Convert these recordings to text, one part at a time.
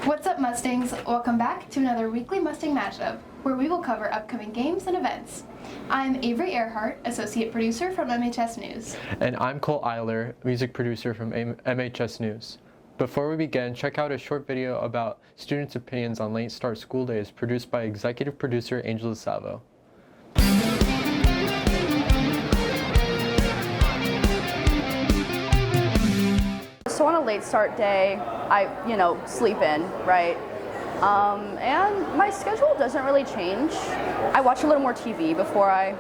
What's up, Mustangs? Welcome back to another weekly Mustang Mashup, where we will cover upcoming games and events. I'm Avery Ehrhart, Associate Producer from MHSNews. And I'm Auiler, Music Producer from MHSNews. Before we begin, check out a short video about students' opinions on late start school days produced by Executive Producer Angel DiSalvo. So on a late start day, I, sleep in, right? And my schedule doesn't really change. I watch a little more TV before I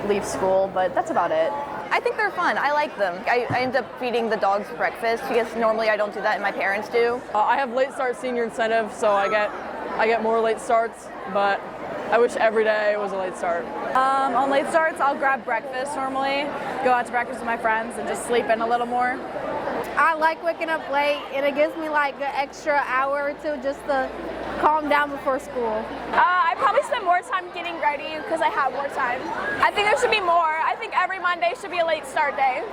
leave school, but that's about it. I think they're fun. I like them. I end up feeding the dogs breakfast because normally I don't do that and my parents do. I have late start senior incentive, so I get more late starts, but I wish every day was a late start. On late starts, I'll grab breakfast normally, go out to breakfast with my friends, and just sleep in a little more. I like waking up late, and it gives me like an extra hour or two just to calm down before school. I probably spend more time getting ready because I have more time. I think there should be more. I think every Monday should be a late start day.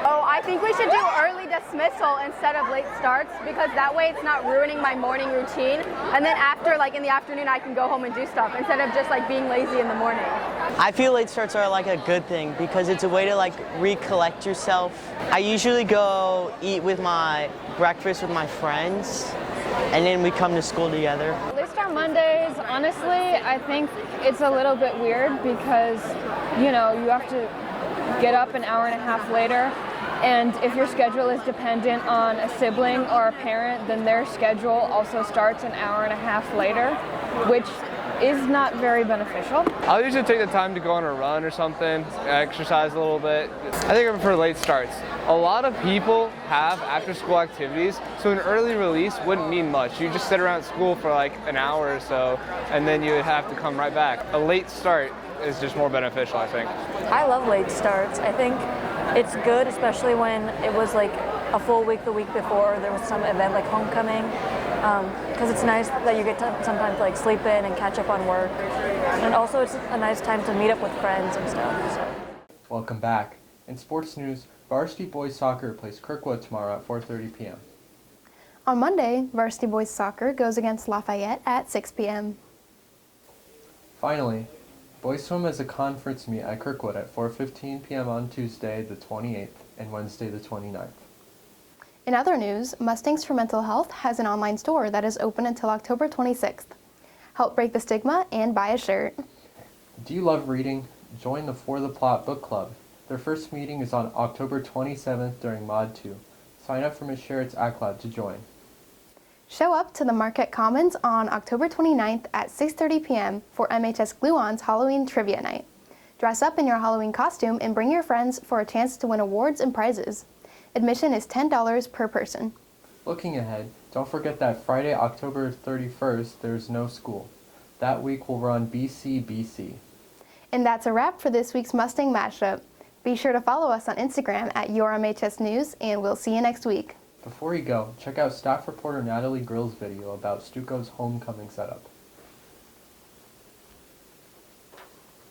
Oh, I think we should do early dismissal instead of late starts because that way it's not ruining my morning routine. And then after, like in the afternoon, I can go home and do stuff instead of just like being lazy in the morning. I feel late starts are like a good thing because it's a way to like recollect yourself. I usually go eat with my breakfast with my friends and then we come to school together. Late start Mondays, honestly, I think it's a little bit weird because, you have to get up an hour and a half later, and if your schedule is dependent on a sibling or a parent, then their schedule also starts an hour and a half later, which is not very beneficial. I'll usually take the time to go on a run or something, exercise a little bit. I think I prefer late starts. A lot of people have after school activities, so an early release wouldn't mean much. You just sit around school for like an hour or so, and then you would have to come right back. A late start is just more beneficial, I think. I love late starts. I think it's good, especially when it was like a full week the week before there was some event like homecoming, because it's nice that you get to sometimes like sleep in and catch up on work, and also it's a nice time to meet up with friends and stuff. So. Welcome back. In sports news, varsity boys soccer plays Kirkwood tomorrow at 4:30 p.m. On Monday, varsity boys soccer goes against Lafayette at 6 p.m. Finally, boys swim has a conference meet at Kirkwood at 4:15 p.m. on Tuesday the 28th and Wednesday the 29th. In other news, Mustangs for Mental Health has an online store that is open until October 26th. Help break the stigma and buy a shirt. Do you love reading? Join the For the Plot book club. Their first meeting is on October 27th during Mod 2. Sign up for Ms. Sherritt's Act Club to join. Show up to the Marquette Commons on October 29th at 6:30 p.m. for MHS Glue-On's Halloween Trivia Night. Dress up in your Halloween costume and bring your friends for a chance to win awards and prizes. Admission is $10 per person. Looking ahead, don't forget that Friday, October 31st, there's no school. That week we'll run BC. And that's a wrap for this week's Mustang Mashup. Be sure to follow us on Instagram at YourMHSNews, and we'll see you next week. Before you go, check out staff reporter Natalie Grill's video about STUCO's homecoming setup.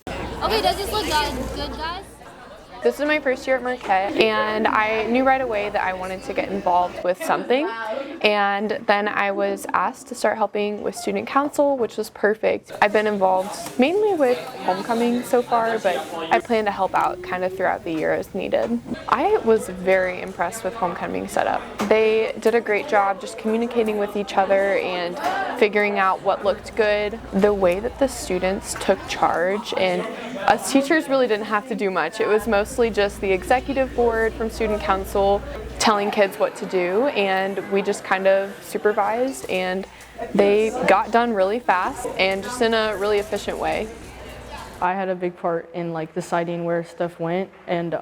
Okay, does this look good, guys? This is my first year at Marquette, and I knew right away that I wanted to get involved with something, and then I was asked to start helping with student council, which was perfect. I've been involved mainly with homecoming so far, but I plan to help out kind of throughout the year as needed. I was very impressed with homecoming setup. They did a great job just communicating with each other and figuring out what looked good. The way that the students took charge, and us teachers really didn't have to do much. It was mostly just the executive board from student council telling kids what to do, and we just kind of supervised, and they got done really fast and just in a really efficient way. I had a big part in like deciding where stuff went and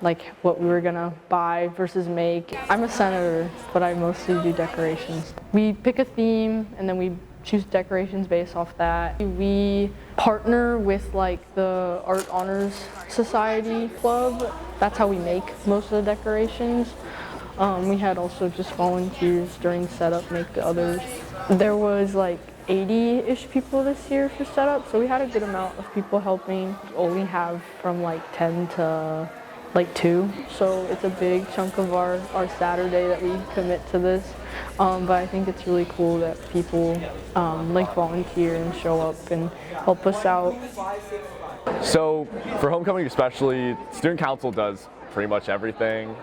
like what we were gonna buy versus make. I'm a senator, but I mostly do decorations. We pick a theme and then we choose decorations based off that. We partner with like the Art Honors Society Club. That's how we make most of the decorations. We had also just volunteers during setup make the others. There was like 80-ish people this year for setup, so we had a good amount of people helping. We have from like 10 to like 2. So it's a big chunk of our Saturday that we commit to this. But I think it's really cool that people like volunteer and show up and help us out. So for homecoming especially, student council does pretty much everything.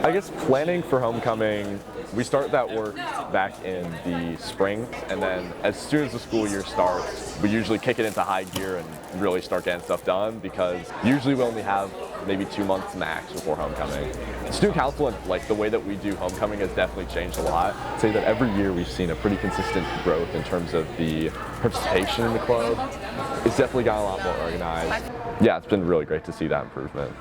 I guess planning for homecoming, we start that work back in the spring, and then as soon as the school year starts, we usually kick it into high gear and really start getting stuff done, because usually we only have maybe 2 months max before homecoming. Student council and like the way that we do homecoming has definitely changed a lot. I'd say that every year we've seen a pretty consistent growth in terms of the participation in the club. It's definitely gotten a lot more organized. Yeah, it's been really great to see that improvement.